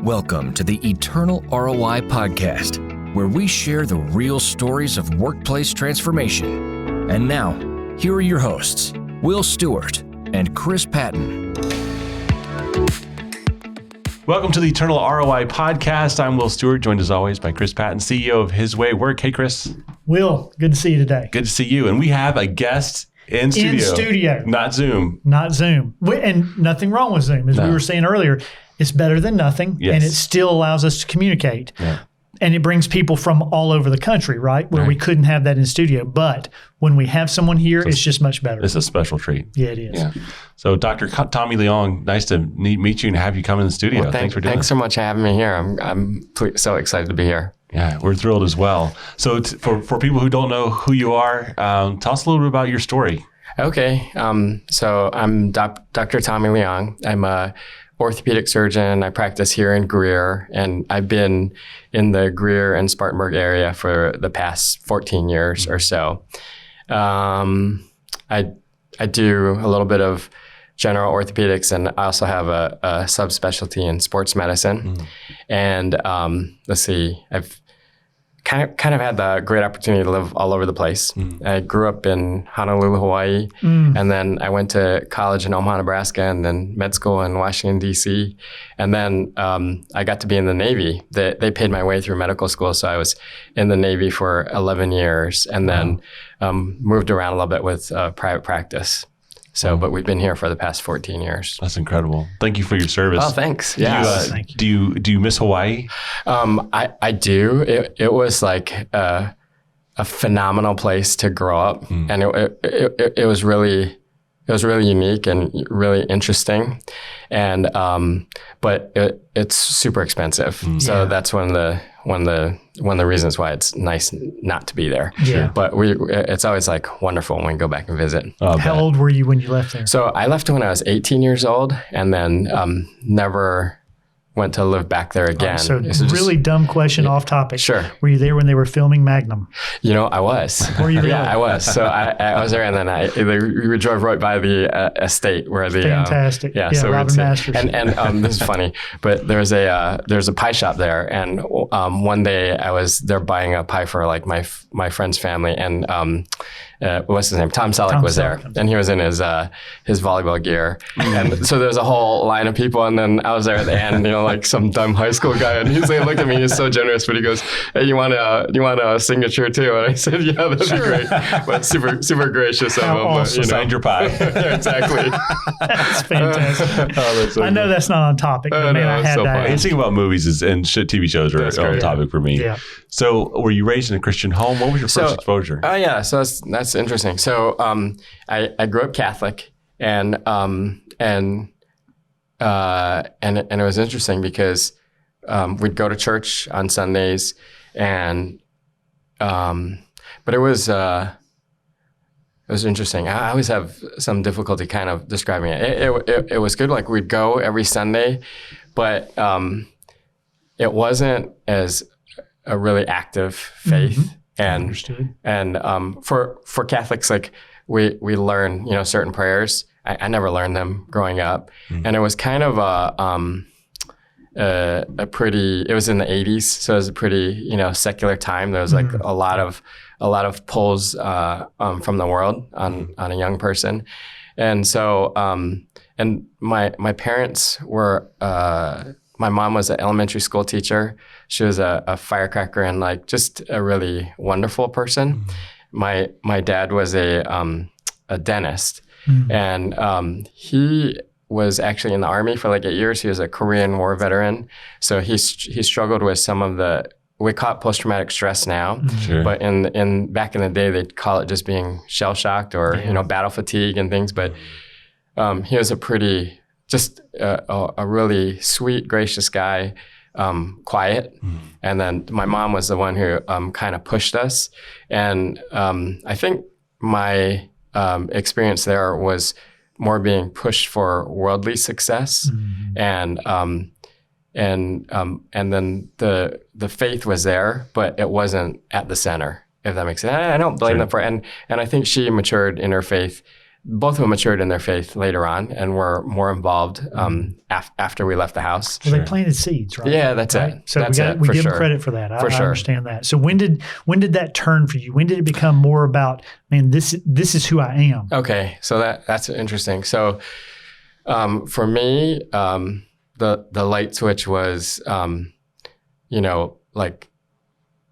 Welcome to the Eternal ROI podcast, where we share the real stories of workplace transformation. And now, here are your hosts, Will Stewart and Chris Patton. Welcome to the Eternal ROI podcast. I'm Will Stewart, joined as always by Chris Patton, CEO of His Way Work. Hey, Chris. Will, good to see you today. Good to see you. And we have a guest in studio. In studio. Not Zoom. Not Zoom. And nothing wrong with Zoom. As we were saying earlier, it's better than nothing. Yes. And it still allows us to communicate. Yeah. And it brings people from all over the country, right? Where we couldn't have that in studio. But when we have someone here, it's just much better. It's a special treat. Yeah, it is. Yeah. So Dr. Tommy Leong, nice to meet you and have you come in the studio. Well, thanks for doing Thanks this. so much for having me here. I'm so excited to be here. Yeah, we're thrilled as well. So for people who don't know who you are, tell us a little bit about your story. Okay. So I'm Dr. Tommy Leong. I'm a orthopedic surgeon. I practice here in Greer, and I've been in the Greer and Spartanburg area for the past 14 years or so. I do a little bit of general orthopedics, and I also have a subspecialty in sports medicine. And let's see, I've kind of had the great opportunity to live all over the place. I grew up in Honolulu, Hawaii, and then I went to college in Omaha, Nebraska, and then med school in Washington, D.C. And then I got to be in the Navy. They paid my way through medical school, so I was in the Navy for 11 years, and then moved around a little bit with private practice. So, but we've been here for the past 14 years. That's incredible. Thank you for your service. Oh, thanks. Yeah. Thank you. Do you miss Hawaii? I do. It was like a phenomenal place to grow up, and it was really unique and really interesting, and but it's super expensive. So that's one of the reasons why it's nice not to be there. Yeah. But it's always like wonderful when we go back and visit. How old were you when you left there? So I left when I was 18 years old, and then never went to live back there again. So really dumb question off topic. Sure. Were you there when they were filming Magnum? You know, I was. Were you really? Yeah, I was. So I was there, and then we drove right by the estate where the Fantastic. Yeah, Yeah, so Robin Masters. And this is funny, but there's a pie shop there, and one day I was there buying a pie for like my friend's family, and what's his name? Tom Selleck was there, and he was in his volleyball gear, and so there's a whole line of people, and then I was there at the end, you know, like some dumb high school guy, and he's like, looked at me, he's so generous, but he goes, "Hey, you want a signature too?" And I said, "Yeah, that'd be great," but super gracious of him. Awesome. But, Signed your pie. yeah, exactly. That's fantastic. That's so I know good. that's not on topic, but man, no, I it's had so to funny. ask. Anything about movies and TV shows are on great. topic for me. Yeah. So were you raised in a Christian home? What was your first exposure? Oh yeah, so that's interesting. So I grew up Catholic, and it was interesting because we'd go to church on Sundays, and but it was interesting. I always have some difficulty kind of describing it. It was good. Like we'd go every Sunday, but it wasn't as a really active faith. And Understood. And for Catholics, like we learn, you know, certain prayers. I never learned them growing up, and it was kind of a pretty. It was in the 80s, so it was a pretty, you know, secular time. There was like a lot of pulls from the world on a young person, and so and my parents were. My mom was an elementary school teacher. She was a firecracker and like just a really wonderful person. My dad was a dentist, and he was actually in the Army for like 8 years. He was a Korean War veteran, so he struggled with some of the, we call it post-traumatic stress now, Sure. but in back in the day they'd call it just being shell-shocked or you know, battle fatigue and things. But he was a pretty just a really sweet, gracious guy, quiet. And then my mom was the one who kind of pushed us. And I think my experience there was more being pushed for worldly success. And then the faith was there, but it wasn't at the center, if that makes sense. I don't blame them for it. And I think she matured in her faith both of them matured in their faith later on and were more involved after we left the house. Well, they planted seeds, right? Yeah, that's right? it. So that's we give them credit for that. I understand that. So when did that turn for you? When did it become more about, man, this is who I am? Okay, so that's interesting. So for me, the light switch was, like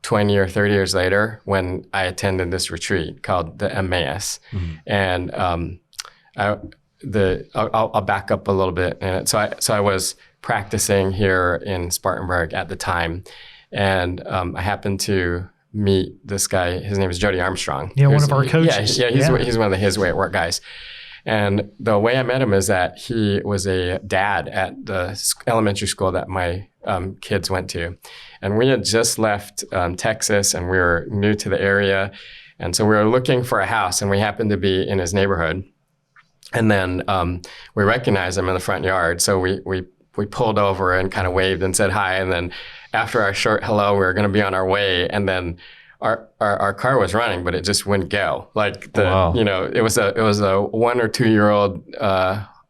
20 or 30 years later when I attended this retreat called the Theemmaus. And I'll back up a little bit. And so I was practicing here in Spartanburg at the time, and I happened to meet this guy. His name is Jody Armstrong. Yeah, one of our coaches. He's one of the His Way at Work guys. And the way I met him is that he was a dad at the elementary school that my kids went to. And we had just left Texas, and we were new to the area. And so we were looking for a house, and we happened to be in his neighborhood. And then we recognized him in the front yard. So we pulled over and kind of waved and said hi. And then after our short hello, we were going to be on our way. And then our car was running, but it just wouldn't go. Like it was a 1 or 2 year old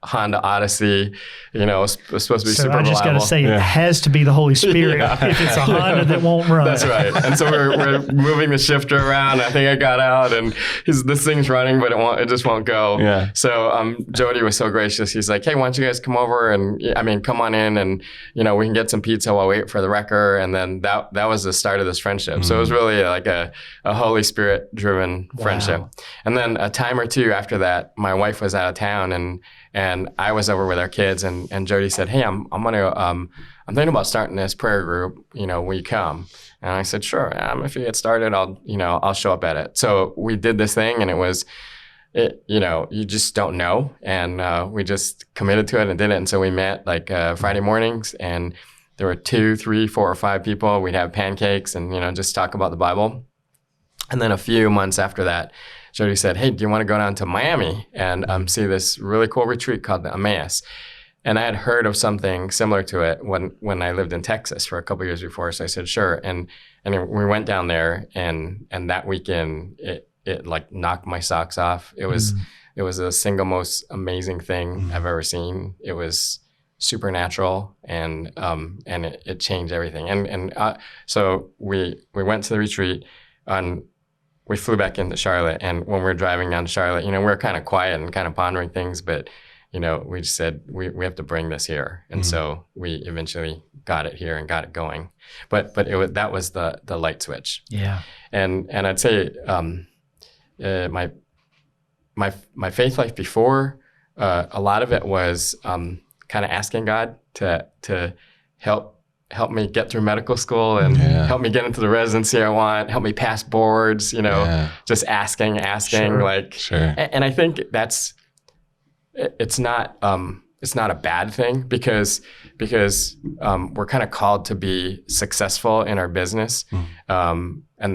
Honda Odyssey. It was supposed to be super reliable. So I just got to say, it has to be the Holy Spirit if it's a Honda that won't run. That's right. And so we're moving the shifter around. I think I got out, and this thing's running, but it just won't go. Yeah. So Jody was so gracious. He's like, hey, why don't you guys come over and come on in, and we can get some pizza while we wait for the wrecker. And then that was the start of this friendship. So it was really like a Holy Spirit driven friendship. And then a time or two after that, my wife was out of town, and I was over with our kids, and Jody said, hey, I'm thinking about starting this prayer group. Will you come? And I said, sure. If you get started, I'll show up at it. So we did this thing, and you just don't know. And we just committed to it and did it. And so we met Friday mornings, and there were 2, 3, 4, or 5 people. We'd have pancakes and, just talk about the Bible. And then a few months after that, Jody said, hey, do you want to go down to Miami and see this really cool retreat called the Theemmaus? And I had heard of something similar to it when I lived in Texas for a couple of years before. So I said, sure. And we went down there, and that weekend, it like knocked my socks off. It was the single most amazing thing I've ever seen. It was supernatural, and it changed everything. And so we went to the retreat, and we flew back into Charlotte. And when we were driving down to Charlotte, we were kind of quiet and kind of pondering things, but we just said, we have to bring this here. And so we eventually got it here and got it going. But that was the light switch. Yeah. And I'd say my faith life before, a lot of it was kind of asking God to help me get through medical school and help me get into the residency I want, help me pass boards, just asking, Sure. And I think it's not a bad thing because we're kind of called to be successful in our business. And I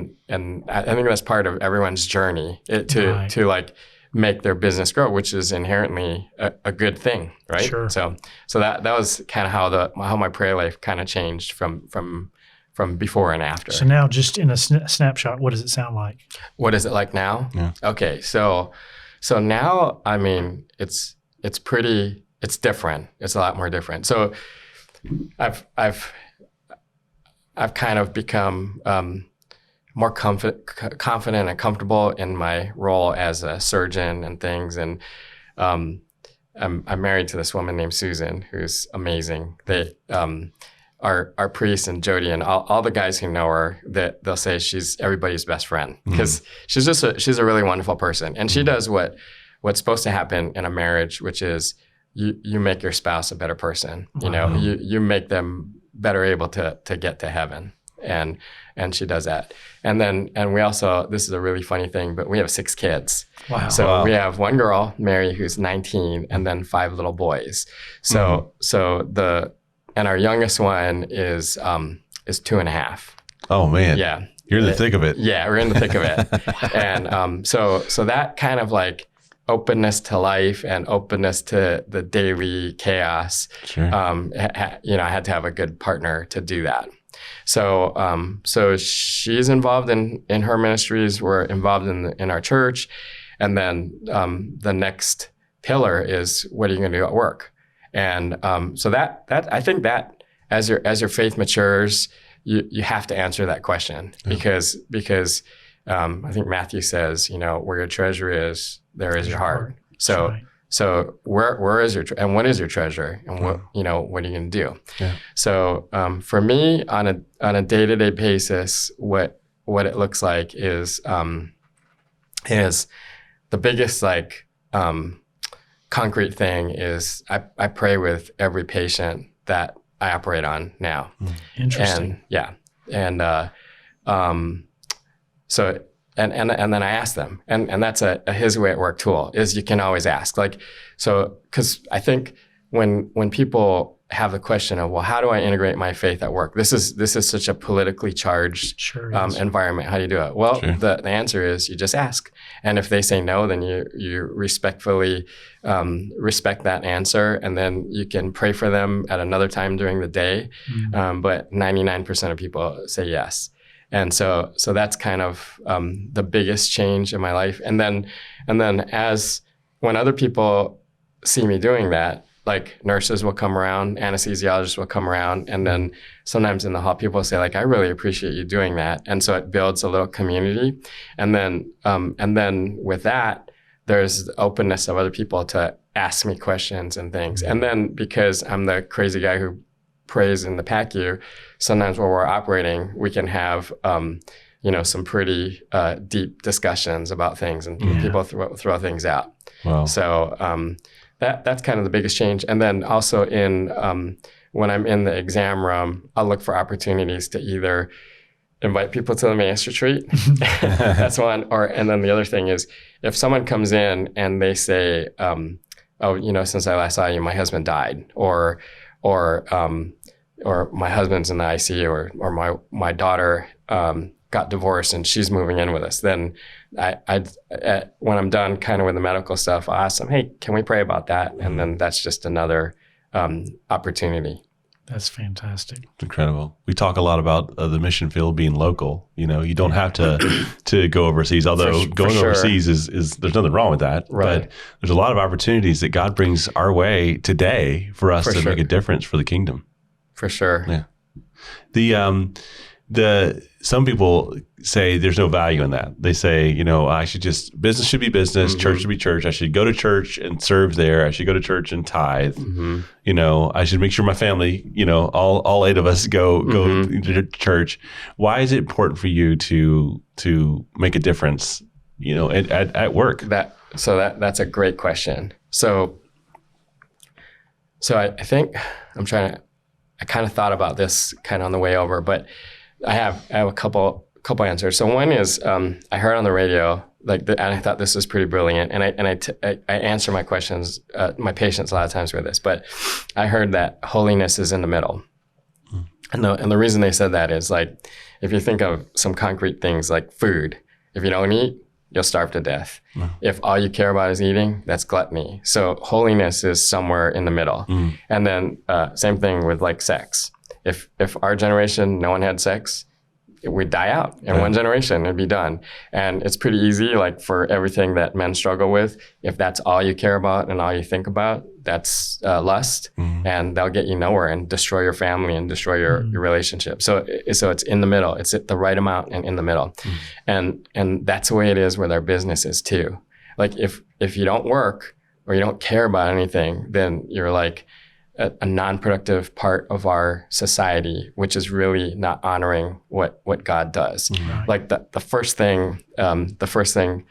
think that's part of everyone's journey to make their business grow, which is inherently a good thing, right? Sure. So that was kind of how my prayer life kind of changed from before and after. So now, just in a snapshot, what does it sound like? What is it like now? Yeah. Okay, so now, I mean, it's different. It's a lot more different. So I've kind of become more confident and comfortable in my role as a surgeon and things. And I'm married to this woman named Susan, who's amazing. They our priest and Jody and all the guys who know her, that they'll say she's everybody's best friend because she's a really wonderful person, and she does what's supposed to happen in a marriage, which is you make your spouse a better person. Wow. You make them better able to get to heaven. And she does that. And we also, this is a really funny thing, but we have 6 kids. Wow. So we have one girl, Mary, who's 19, and then 5 little boys. So and our youngest one is 2.5. Oh man. Yeah. You're in the thick of it. Yeah, we're in the thick of it. And so that kind of like openness to life and openness to the daily chaos. Sure. I had to have a good partner to do that. So she's involved in her ministries. We're involved in our church, And then the next pillar is, what are you going to do at work? And so that I think that as your faith matures, you have to answer that question, because I think Matthew says, where your treasure is, there is your heart. So right. So where is your and what is your treasure, and what what are you going to do? Yeah. So for me, on a day-to-day basis, what it looks like is the biggest concrete thing is I pray with every patient that I operate on now. Interesting. And so then I ask them, and that's a His Way at Work tool, is you can always ask, because I think when people have the question of, well, how do I integrate my faith at work? This is such a politically charged environment. How do you do it? Well, the answer is you just ask. And if they say no, then you respectfully respect that answer, and then you can pray for them at another time during the day. But 99% of people say yes. And so that's kind of the biggest change in my life. And then as when other people see me doing that, like nurses will come around, anesthesiologists will come around, and then sometimes in the hall people say, I really appreciate you doing that. And so it builds a little community. And then with that, there's the openness of other people to ask me questions and things. And then because I'm the crazy guy who prays in the PACU, sometimes while we're operating, we can have some pretty deep discussions about things, and people throw things out. Wow. So that's kind of the biggest change. And then also when I'm in the exam room, I'll look for opportunities to either invite people to the Theemmaus Retreat. That's one. And then the other thing is, if someone comes in and they say, since I last saw you, my husband died, or my husband's in the ICU, or my daughter got divorced and she's moving in with us, then when I'm done kind of with the medical stuff, I'll ask them, hey, can we pray about that? And then that's just another opportunity. That's fantastic. It's incredible. We talk a lot about the mission field being local. You don't have to go overseas, although going overseas is there's nothing wrong with that. Right. But there's a lot of opportunities that God brings our way today for us to make a difference for the kingdom. For sure. Yeah. Some people say there's no value in that. They say, business should be business, church should be church. I should go to church and serve there. I should go to church and tithe. I should make sure my family, all 8 of us go to church. Why is it important for you to make a difference, at work? That's a great question. So I think I kind of thought about this kind of on the way over, but I have a couple answers. So one is I heard on the radio, and I thought this was pretty brilliant, and I answer my questions, my patients a lot of times with this, but I heard that holiness is in the middle. And the reason they said that is, if you think of some concrete things like food, if you don't eat, you'll starve to death. If all you care about is eating, that's gluttony. So holiness is somewhere in the middle. And then same thing with sex. If our generation, no one had sex, we'd die out. In one generation, it'd be done. And it's pretty easy, for everything that men struggle with, if that's all you care about and all you think about, that's lust, and that'll get you nowhere and destroy your family and destroy your relationship. So it's in the middle. It's at the right amount and in the middle. And that's the way it is with our businesses too. If you don't work or you don't care about anything, then you're a non-productive part of our society, which is really not honoring what God does. The first thing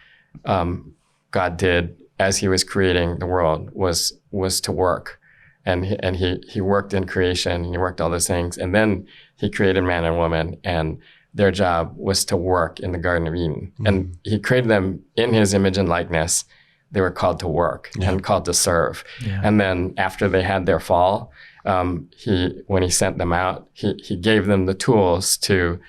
God did as He was creating the world was to work, and he worked in creation, and He worked all those things, and then He created man and woman, and their job was to work in the Garden of Eden, and He created them in His image and likeness. They were called to work and called to serve. And then after they had their fall, when He sent them out, he gave them the tools to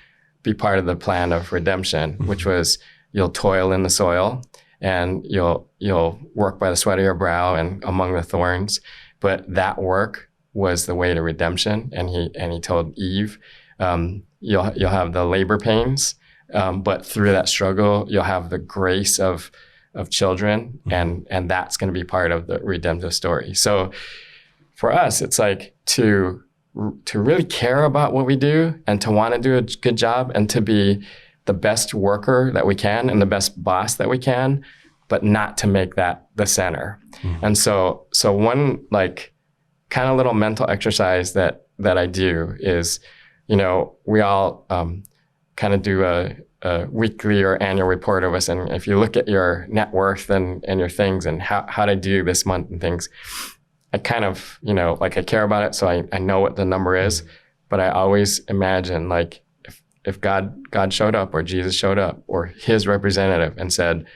be part of the plan of redemption, which was, you'll toil in the soil and you'll work by the sweat of your brow and among the thorns. But that work was the way to redemption. And he told Eve, you'll have the labor pains, but through that struggle, you'll have the grace of of children, and that's going to be part of the redemptive story. So for us, it's like to really care about what we do and to want to do a good job and to be the best worker that we can and the best boss that we can, but not to make that the center. And so one like kind of little mental exercise that I do is, we all kind of do a weekly or annual report of us. And if you look at your net worth and your things and how to do this month and things, I kind of, I care about it. So I know what the number is, but I always imagine like if God showed up or Jesus showed up or his representative and said,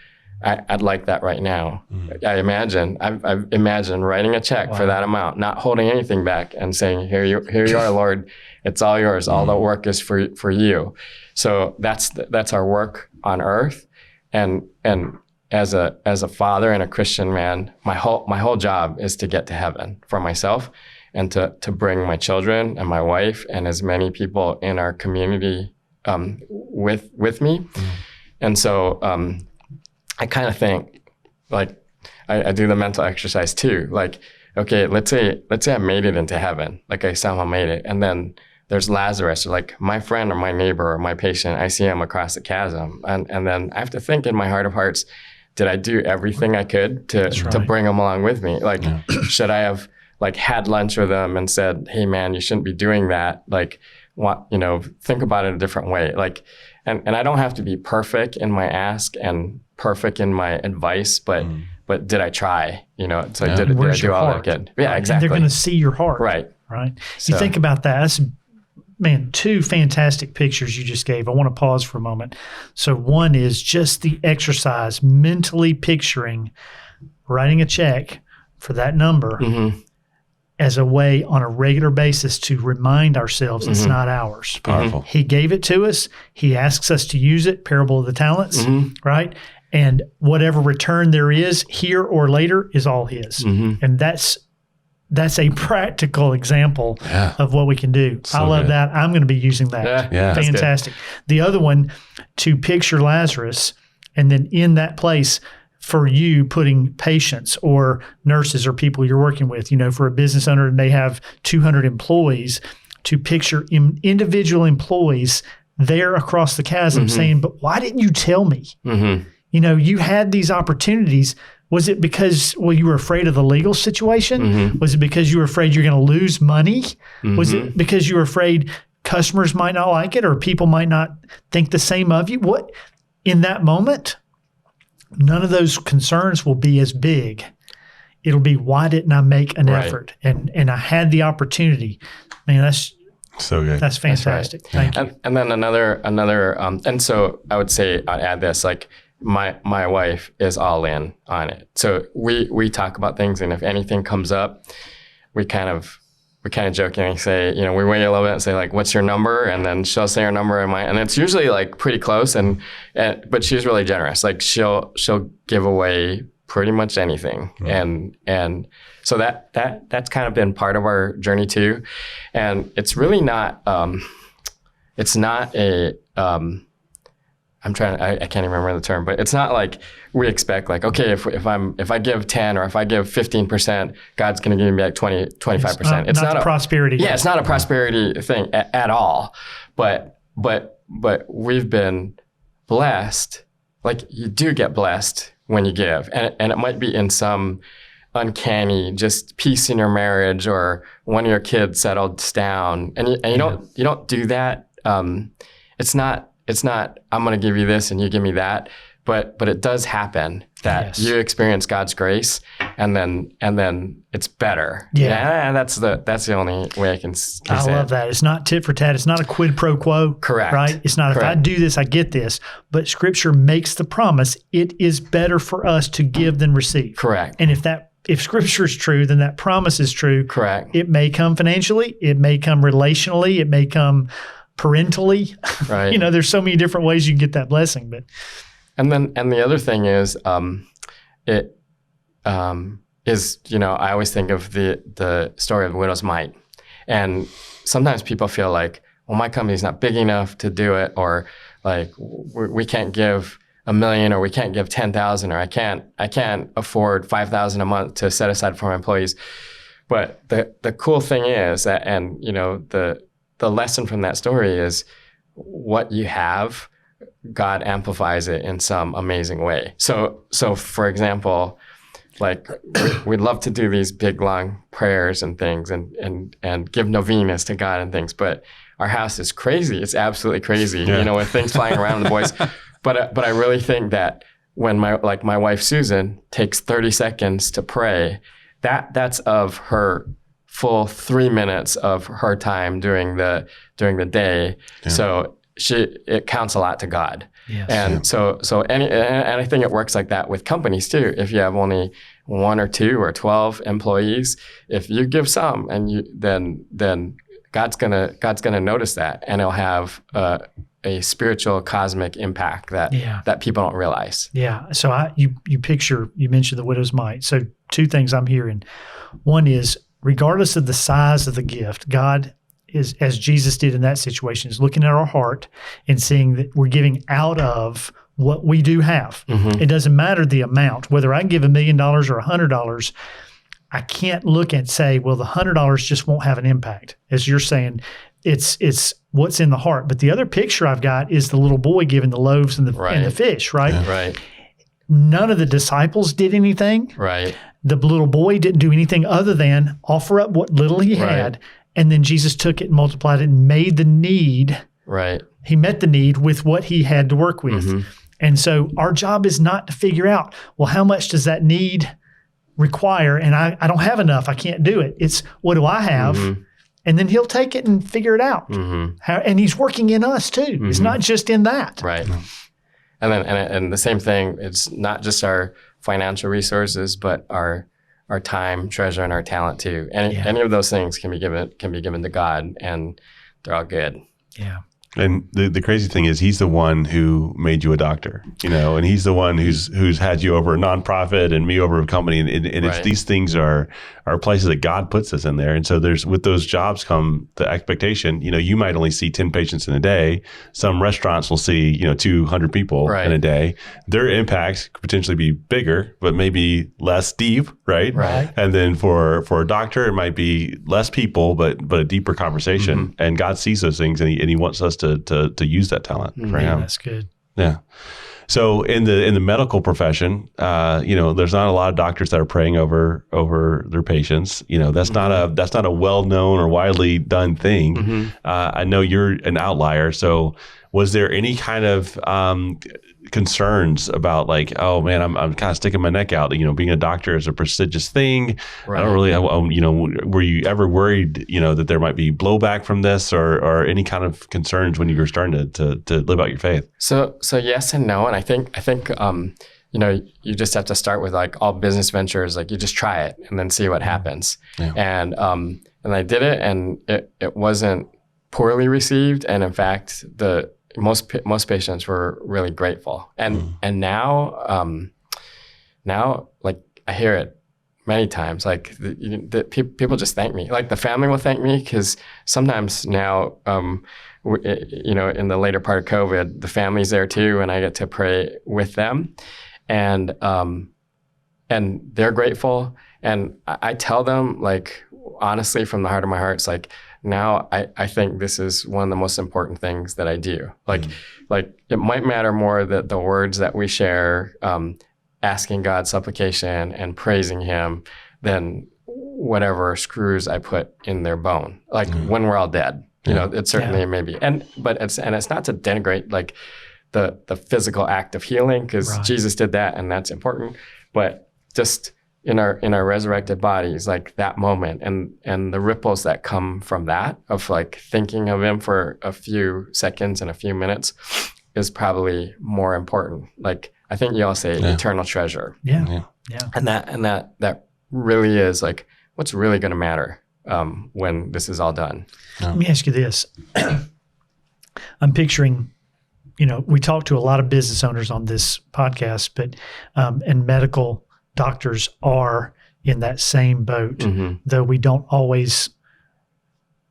I'd like that right now. I've imagined writing a check for that amount, not holding anything back and saying, here you are, Lord, it's all yours. All the work is for you. So that's our work on earth. And as a father and a Christian man, my whole job is to get to heaven for myself and to bring my children and my wife and as many people in our community with me. And so I kind of think like I do the mental exercise too. Like, okay, let's say I made it into heaven, like I somehow made it, and then there's Lazarus, or like my friend or my neighbor or my patient, I see him across the chasm, and then I have to think in my heart of hearts, did I do everything I could to bring them along with me? Like, should I have like had lunch with them and said, hey man, you shouldn't be doing that. Like, think about it a different way. Like, and I don't have to be perfect in my ask and perfect in my advice, but did I try? It's like, did I do all that good? Yeah, exactly. And they're going to see your heart. Right. You think about that. That's, man, two fantastic pictures you just gave. I want to pause for a moment. So one is just the exercise, mentally picturing writing a check for that number as a way on a regular basis to remind ourselves it's not ours. Powerful. He gave it to us. He asks us to use it, parable of the talents, right? And whatever return there is here or later is all his. And that's a practical example of what we can do. So I love that. I'm going to be using that. Yeah, fantastic. The other one, to picture Lazarus and then in that place for you putting patients or nurses or people you're working with, for a business owner and they have 200 employees, to picture individual employees there across the chasm saying, but why didn't you tell me? You had these opportunities. Was it because, you were afraid of the legal situation? Was it because you were afraid you're going to lose money? Was it because you were afraid customers might not like it or people might not think the same of you? What, in that moment, none of those concerns will be as big. It'll be, why didn't I make an effort? And I had the opportunity. Man, that's so good. That's fantastic. Thank you. And then another, and so I would say I'd add this, like, my wife is all in on it. So we talk about things, and if anything comes up, we kind of jokingly say, we wait a little bit and say like, what's your number? And then she'll say her number and it's usually like pretty close but she's really generous. Like she'll give away pretty much anything. And so that's kind of been part of our journey too. And it's really not, it's not a, I can't even remember the term, but it's not like we expect like, okay, if I give 10 or if I give 15%, God's going to give me like 25%. It's not a prosperity. Yeah, it's not a prosperity thing at all. But we've been blessed. Like you do get blessed when you give, and it might be in some uncanny just peace in your marriage or one of your kids settles down, and you don't do that. It's not, I'm going to give you this and you give me that, but it does happen that you experience God's grace and then it's better. Yeah. And that's the only way I can say it. I love that. It's not tit for tat. It's not a quid pro quo. Correct. Right? It's not, if I do this, I get this. But Scripture makes the promise, it is better for us to give than receive. Correct. And if Scripture is true, then that promise is true. Correct. It may come financially. It may come relationally. It may come parentally. Right. There's so many different ways you can get that blessing. But and the other thing is, I always think of the story of the widow's mite, and sometimes people feel like, well, my company's not big enough to do it, or like we can't give $1 million, or we can't give 10,000, or I can't afford 5,000 a month to set aside for my employees. But the cool thing is that, and the lesson from that story is what you have, God amplifies it in some amazing way. So for example, like we'd love to do these big long prayers and things and give novenas to God and things, but our house is crazy. It's absolutely crazy, with things flying around the boys. But I really think that when my wife Susan takes 30 seconds to pray, that's of her full 3 minutes of her time during the day. Yeah. So it counts a lot to God. Yes. And and I think it works like that with companies too. If you have only 1 or 2 or 12 employees, if you give some, and then God's gonna notice that, and it'll have a spiritual cosmic impact that people don't realize. Yeah. So you mentioned the widow's mite. So 2 things I'm hearing. One is, regardless of the size of the gift, God is, as Jesus did in that situation, is looking at our heart and seeing that we're giving out of what we do have. Mm-hmm. It doesn't matter the amount, whether I give $1 million or $100. I can't look and say, well, the $100 just won't have an impact. As you're saying, it's what's in the heart. But the other picture I've got is the little boy giving the loaves and the fish, right? Yeah. Right. None of the disciples did anything. Right. The little boy didn't do anything other than offer up what little he had. And then Jesus took it and multiplied it and made the need. Right. He met the need with what he had to work with. Mm-hmm. And so our job is not to figure out, well, how much does that need require? And I don't have enough. I can't do it. It's, what do I have? Mm-hmm. And then he'll take it and figure it out. Mm-hmm. And he's working in us too. Mm-hmm. It's not just in that. Right. And then and the same thing, it's not just our financial resources, but our time, treasure, and our talent too. Any of those things can be given to God, and they're all good. Yeah. And the crazy thing is, he's the one who made you a doctor, and he's the one who's had you over a nonprofit and me over a company. And it's, these things are places that God puts us in there. And so with those jobs come the expectation, you might only see 10 patients in a day. Some restaurants will see, 200 people in a day. Their impact could potentially be bigger, but maybe less deep, right? Right. And then for a doctor, it might be less people, but a deeper conversation. Mm-hmm. And God sees those things, and he wants us to use that talent for him. That's good. Yeah. So in the medical profession, there's not a lot of doctors that are praying over their patients. That's not a well-known or widely done thing. Mm-hmm. I know you're an outlier. So was there any kind of concerns about, like, oh man, I'm kind of sticking my neck out, being a doctor is a prestigious thing. Right. I don't really, were you ever worried, that there might be blowback from this, or any kind of concerns when you were starting to live out your faith? So yes and no. And I think you just have to start with, like all business ventures, like you just try it and then see what happens. Yeah. And I did it, and it wasn't poorly received. And in fact, most patients were really grateful. And now like I hear it many times, like people just thank me. Like the family will thank me, because sometimes now, in the later part of COVID, the family's there too, and I get to pray with them, and they're grateful. And I tell them, like, honestly, from the heart of my heart, it's like, now I think this is one of the most important things that I do. Like it might matter more that the words that we share, asking God supplication and praising him, than whatever screws I put in their bone. Like when we're all dead, it certainly may be. But it's not to denigrate like the physical act of healing, because Jesus did that, and that's important. But just in our resurrected bodies, like that moment and the ripples that come from that, of like thinking of him for a few seconds and a few minutes, is probably more important. Like I think you all say eternal treasure. Yeah. And that really is like what's really going to matter when this is all done. Let me ask you this. I'm picturing, we talk to a lot of business owners on this podcast, but and medical doctors are in that same boat, though we don't always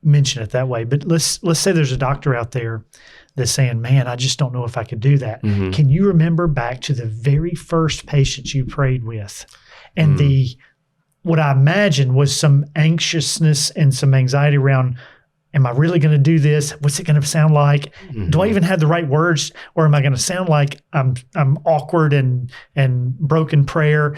mention it that way, but let's say there's a doctor out there that's saying, man, I just don't know if I could do that. Mm-hmm. Can you remember back to the very first patient you prayed with and what I imagine was some anxiousness and some anxiety around, am I really going to do this? What's it going to sound like? Mm-hmm. Do I even have the right words, or am I going to sound like I'm awkward and broken prayer?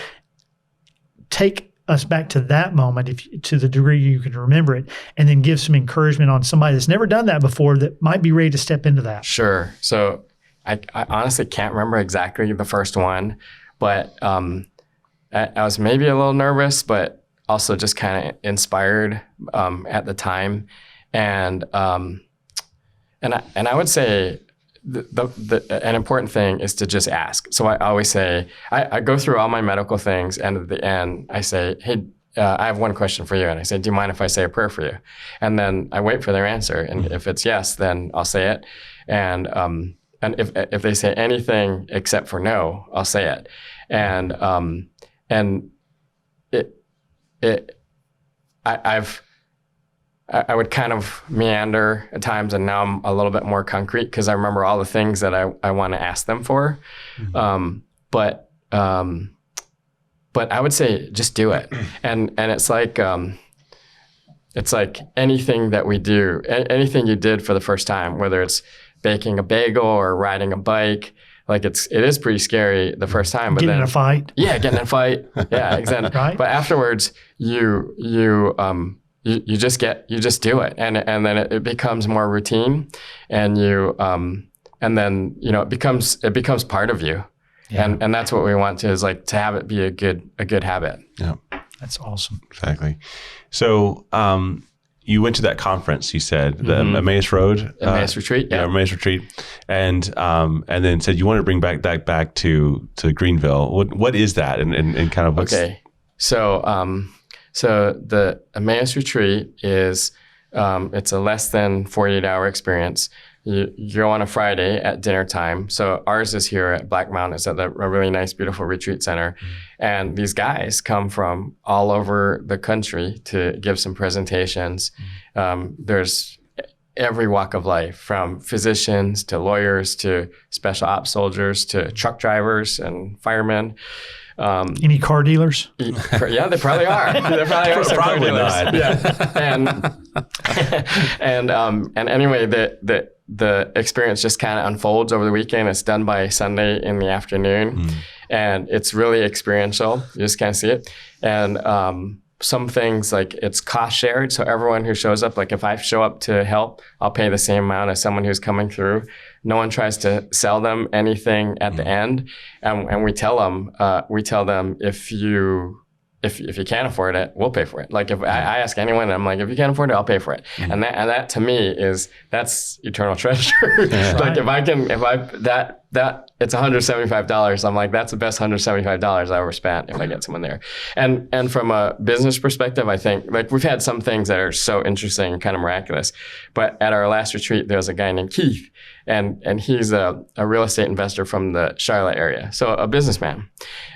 Take us back to that moment, to the degree you can remember it, and then give some encouragement on somebody that's never done that before that might be ready to step into that. Sure. So I honestly can't remember exactly the first one, but I was maybe a little nervous, but also just kind of inspired at the time, and I would say an important thing is to just ask. So I always say I go through all my medical things, and at the end I say, hey, I have one question for you, and I say, do you mind if I say a prayer for you? And then I wait for their answer, and if it's yes, then I'll say it, and if they say anything except for no, I'll say it, and I would kind of meander at times, and now I'm a little bit more concrete because I remember all the things that I want to ask them for. Mm-hmm. But I would say just do it, and it's like anything that we do, anything you did for the first time, whether it's baking a bagel or riding a bike. Like it is pretty scary the first time, but getting in a fight. Yeah, getting in a fight. Yeah, exactly. Right? But afterwards, you just do it, and then it becomes more routine, and then it becomes part of you, and that's what we want to have it be a good habit. Yeah, that's awesome. Exactly. So you went to that conference, you said, the Emmaus Road? Emmaus Retreat, yeah. Emmaus Retreat. And then said you want to bring that back to Greenville. What is that? And kind of what's... Okay. So the Emmaus Retreat is, it's a less than 48-hour experience. You go on a Friday at dinner time. So ours is here at Black Mountain. It's at a really nice, beautiful retreat center. And these guys come from all over the country to give some presentations. There's every walk of life, from physicians to lawyers to special ops soldiers to truck drivers and firemen. Any car dealers? Yeah, they probably are. There probably are some car dealers. Not. Yeah. And anyway, the experience just kind of unfolds over the weekend. It's done by Sunday in the afternoon, and it's really experiential. You just kind of see it. And some things, like, it's cost shared. So everyone who shows up, like if I show up to help, I'll pay the same amount as someone who's coming through. No one tries to sell them anything at the end. And we tell them, if you can't afford it, we'll pay for it. Like if I ask anyone, I'm like, if you can't afford it, I'll pay for it. And that to me that's eternal treasure. Yeah. Like it's $175. I'm like, that's the best $175 I ever spent if I get someone there. And from a business perspective, I think, like, we've had some things that are so interesting and kind of miraculous. But at our last retreat, there was a guy named Keith, and he's a real estate investor from the Charlotte area, so a businessman.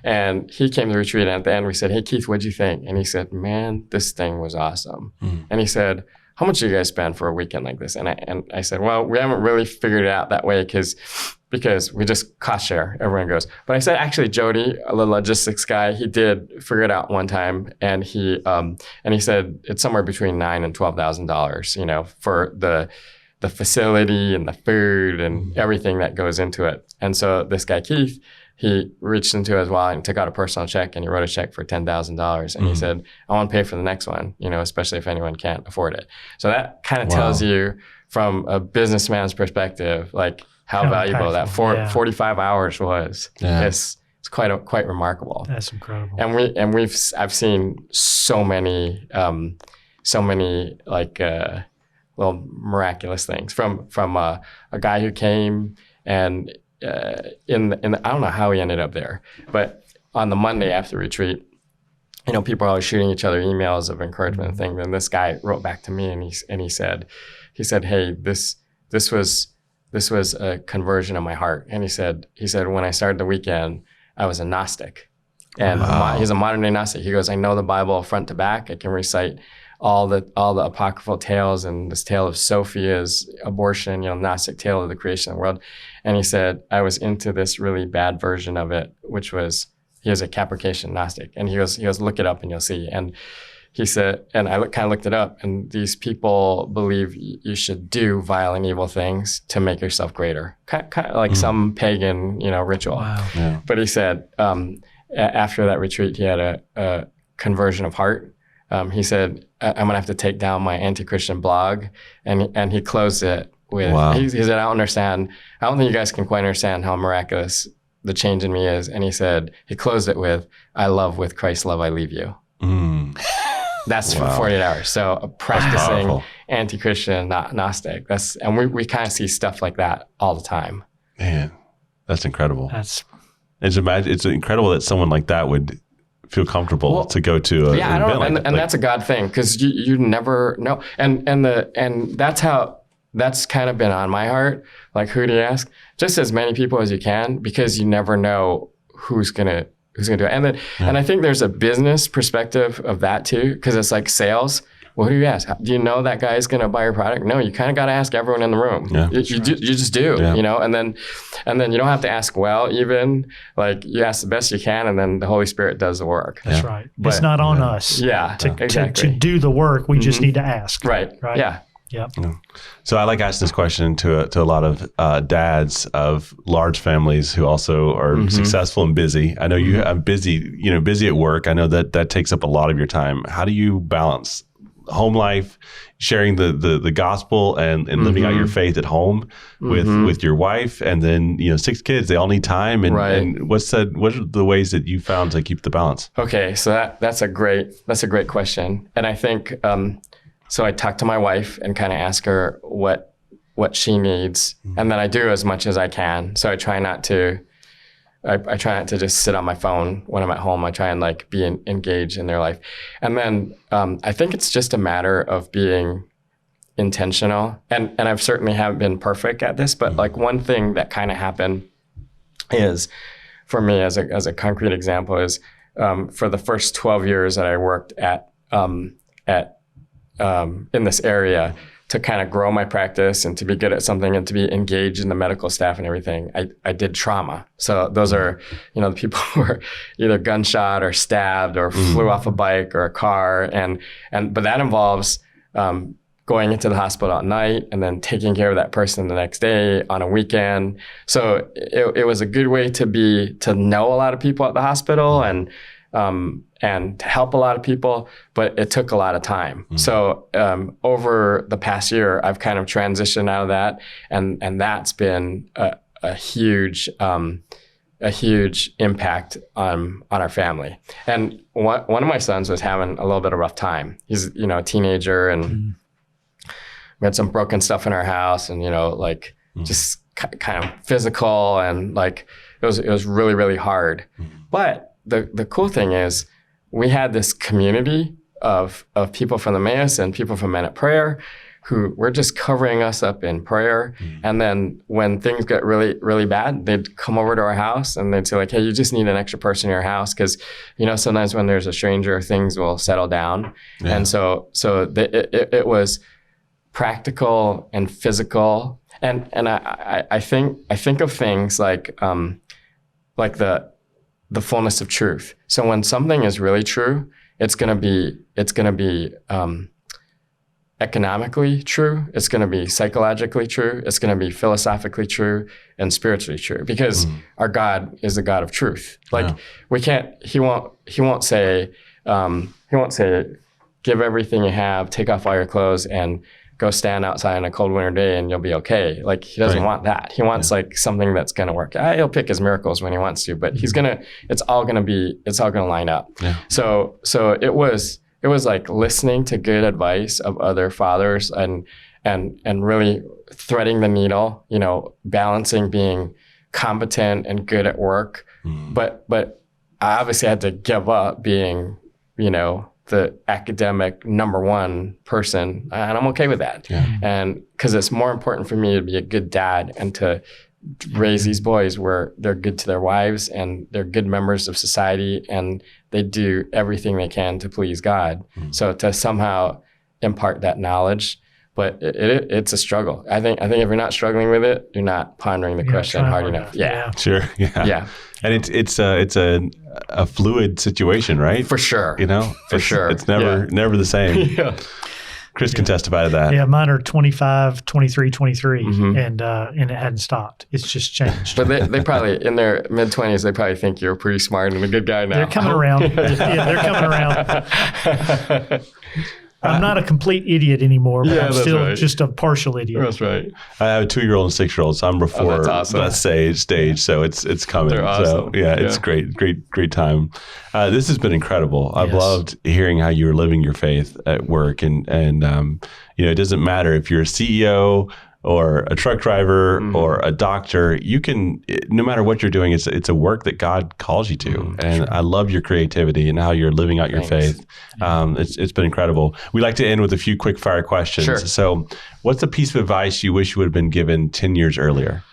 And he came to the retreat, and at the end we said, hey, Keith, what'd you think? And he said, man, this thing was awesome. And he said, how much do you guys spend for a weekend like this? And I said, well, we haven't really figured it out that way because we just cost share, everyone goes. But I said, actually, Jody, the logistics guy, he did figure it out one time, and he said it's somewhere between $9,000 and $12,000, for the facility and the food and everything that goes into it. And so this guy, Keith, he reached into his wallet and took out a personal check, and he wrote a check for $10,000. And he said, I want to pay for the next one, especially if anyone can't afford it. So that kind of tells you from a businessman's perspective, like, how valuable that 45 hours was. Yeah. It's quite remarkable. That's incredible. And I've seen so many like little miraculous things from a guy who came and in I don't know how he ended up there, but on the Monday after retreat, people are always shooting each other emails of encouragement and things. And this guy wrote back to me, and he said, hey, this was a conversion of my heart. And he said, when I started the weekend, I was a Gnostic. And he's a modern day Gnostic. He goes, I know the Bible front to back. I can recite all the apocryphal tales and this tale of Sophia's abortion, Gnostic tale of the creation of the world. And he said, I was into this really bad version of it, which was, he was a Caprication Gnostic. And he goes, look it up and you'll see. And he said, and I kind of looked it up, and these people believe you should do vile and evil things to make yourself greater, kind of like some pagan, ritual. Wow. Yeah. But he said, after that retreat, he had a conversion of heart. He said, I'm gonna have to take down my anti-Christian blog, and he closed it with, he said, I don't think you guys can quite understand how miraculous the change in me is. And he said, he closed it with, I love with Christ's love I leave you. That's for 48 hours. So a practicing anti-Christian, not Gnostic. And we kind of see stuff like that all the time. Man, that's incredible. That's It's incredible that someone like that would feel comfortable to go to an I don't know. event And that's a God thing, because you never know. And that's kind of been on my heart. Like, who do you ask? Just as many people as you can, because you never know who's gonna do it. And I think there's a business perspective of that too, because it's like sales. Well, who do you ask? Do you know that guy's going to buy your product? No, you kind of got to ask everyone in the room. Yeah. You just do, and then you don't have to ask well, even like you ask the best you can, and then the Holy Spirit does the work. That's right. It's not on us. To do the work. We just need to ask. Right. Yeah. Yep. So I like asking this question to a lot of dads of large families who also are successful and busy. I know I'm busy, busy at work. I know that takes up a lot of your time. How do you balance home life, sharing the gospel and living out your faith at home with your wife, and then 6 kids, they all need time, and what are the ways that you found to keep the balance? Okay, so that's a great question. And I think so I talk to my wife and kind of ask her what she needs, and then I do as much as I can. So I try not to just sit on my phone when I'm at home. I try and be engaged in their life. And then I think it's just a matter of being intentional. And I've certainly haven't been perfect at this, but one thing that kind of happened is, for me as a concrete example, is for the first 12 years that I worked at in this area, to kind of grow my practice and to be good at something and to be engaged in the medical staff and everything, I did trauma. So those are, the people who were either gunshot or stabbed or flew off a bike or a car. But that involves going into the hospital at night and then taking care of that person the next day on a weekend. So it was a good way to know a lot of people at the hospital and to help a lot of people, but it took a lot of time. So over the past year, I've kind of transitioned out of that, and that's been a huge impact on our family. And one of my sons was having a little bit of a rough time. He's a teenager, and we had some broken stuff in our house, and just kind of physical, and it was really, really hard. But the cool thing is, we had this community of people from the Theemmaus and people from Men at Prayer who were just covering us up in prayer. And then when things get really, really bad, they'd come over to our house and they'd say hey, you just need an extra person in your house, because sometimes when there's a stranger, things will settle down. Yeah. And so it was practical and physical. And I think of things like the fullness of truth. So when something is really true, it's gonna be economically true. It's gonna be psychologically true. It's gonna be philosophically true and spiritually true, because our God is the God of truth. We can't. He won't say, give everything you have, take off all your clothes, and go stand outside on a cold winter day and you'll be okay. He doesn't want that. He wants something that's going to work. He'll pick his miracles when he wants to, but it's all going to line up. Yeah. So it was listening to good advice of other fathers and really threading the needle, balancing being competent and good at work. But I obviously had to give up being, the academic number one person, and I'm okay with that. Yeah. And because it's more important for me to be a good dad and to raise these boys where they're good to their wives and they're good members of society and they do everything they can to please God. So to somehow impart that knowledge. But it's a struggle. I think if you're not struggling with it, you're not pondering the question hard enough. Yeah. Sure. Yeah. And it's a fluid situation, right? For sure. For sure. It's never the same. Yeah. Chris can testify to that. Yeah, mine are 25, 23, 23, and it hadn't stopped. It's just changed. But they probably, in their mid-20s, they probably think you're pretty smart and a good guy now. They're coming around. They're coming around. I'm not a complete idiot anymore, but I'm still just a partial idiot. That's right. I have a 2-year-old and 6-year-old, so I'm before that stage. So it's coming. They're awesome. So it's great time. This has been incredible. I've loved hearing how you're living your faith at work, and it doesn't matter if you're a CEO or a truck driver or a doctor, you can, no matter what you're doing, it's a work that God calls you to. And I love your creativity and how you're living out your faith. It's been incredible. We like to end with a few quick fire questions. Sure. So what's a piece of advice you wish you would have been given 10 years earlier?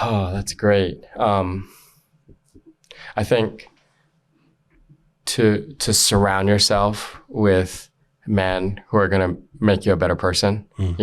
Oh, that's great. I think to surround yourself with men who are going to make you a better person. I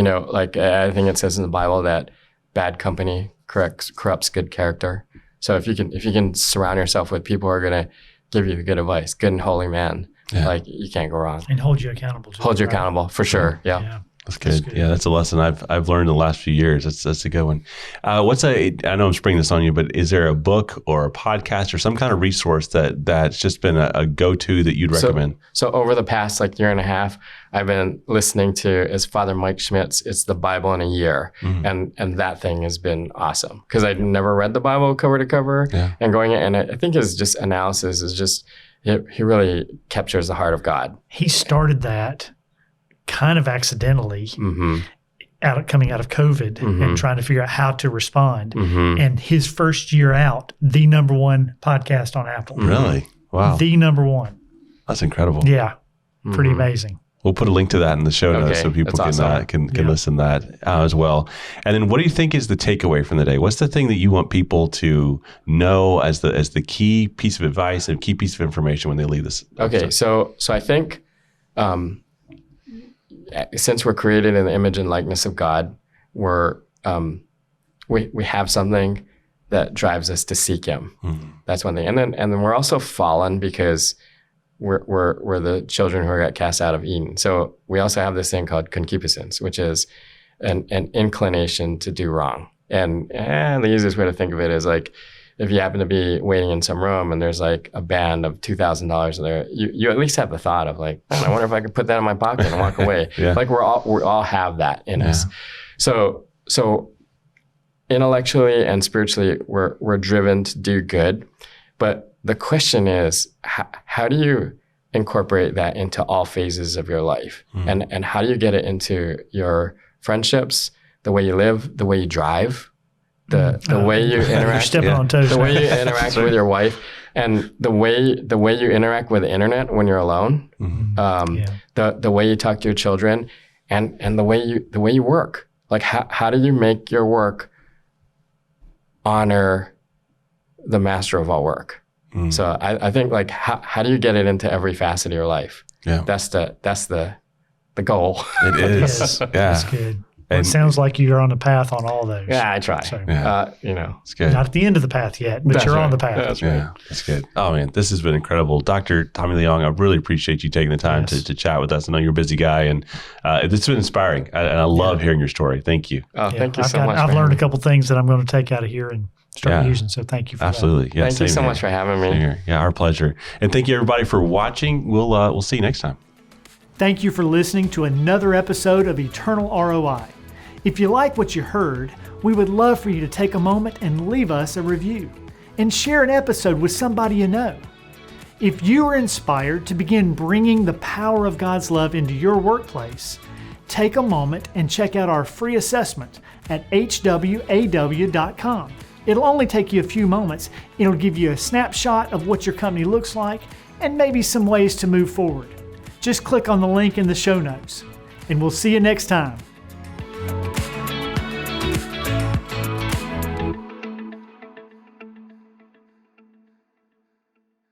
think it says in the Bible that bad company corrupts good character. So if you can surround yourself with people who are going to give you the good advice, good and holy man, you can't go wrong. And hold you accountable. Accountable for sure. Yeah. That's good. Yeah, that's a lesson I've learned in the last few years. That's a good one. I know I'm springing this on you, but is there a book or a podcast or some kind of resource that's just been a go-to that you'd recommend? So over the past year and a half, I've been listening to Father Mike Schmidt's It's the Bible in a Year. And that thing has been awesome because I'd never read the Bible cover to cover and going in. And I think his just analysis is just, he really captures the heart of God. He started that kind of accidentally coming out of COVID and trying to figure out how to respond. And his first year out, the number one podcast on Apple. Really? Wow. The number one. That's incredible. Yeah. Pretty amazing. We'll put a link to that in the show notes so people can listen to that as well. And then what do you think is the takeaway from the day? What's the thing that you want people to know as the key piece of advice and key piece of information when they leave this episode? Okay. So I think since we're created in the image and likeness of God, we have something that drives us to seek Him. That's one thing, and then we're also fallen because we're the children who got cast out of Eden. So we also have this thing called concupiscence, which is an inclination to do wrong. And the easiest way to think of it is if you happen to be waiting in some room and there's a band of $2,000 in there, you at least have the thought of I wonder if I could put that in my pocket and walk away. We all have that in us. So intellectually and spiritually, we're driven to do good, but the question is, how do you incorporate that into all phases of your life, and how do you get it into your friendships, the way you live, the way you drive? The way you interact, the way you interact with your wife, and the way you interact with the internet when you're alone, the way you talk to your children, and the way you work. How do you make your work honor the master of all work? So I think how do you get it into every facet of your life? Yeah, that's the goal. It is. That's good. It sounds like you're on the path on all those. Yeah, I try. So, it's good. Not at the end of the path yet, but you're on the path. That's right. Yeah, that's good. Oh man, this has been incredible, Dr. Tommy Leong. I really appreciate you taking the time to chat with us. I know you're a busy guy, and it's been inspiring. And I love hearing your story. Thank you. Oh, thank you so much. I've learned a couple things that I'm going to take out of here and start using. So thank you for that. Yeah, thank you so much for having me. Yeah, our pleasure. And thank you everybody for watching. We'll see you next time. Thank you for listening to another episode of Eternal ROI. If you like what you heard, we would love for you to take a moment and leave us a review and share an episode with somebody you know. If you are inspired to begin bringing the power of God's love into your workplace, take a moment and check out our free assessment at hwaw.com. It'll only take you a few moments. It'll give you a snapshot of what your company looks like and maybe some ways to move forward. Just click on the link in the show notes, and we'll see you next time.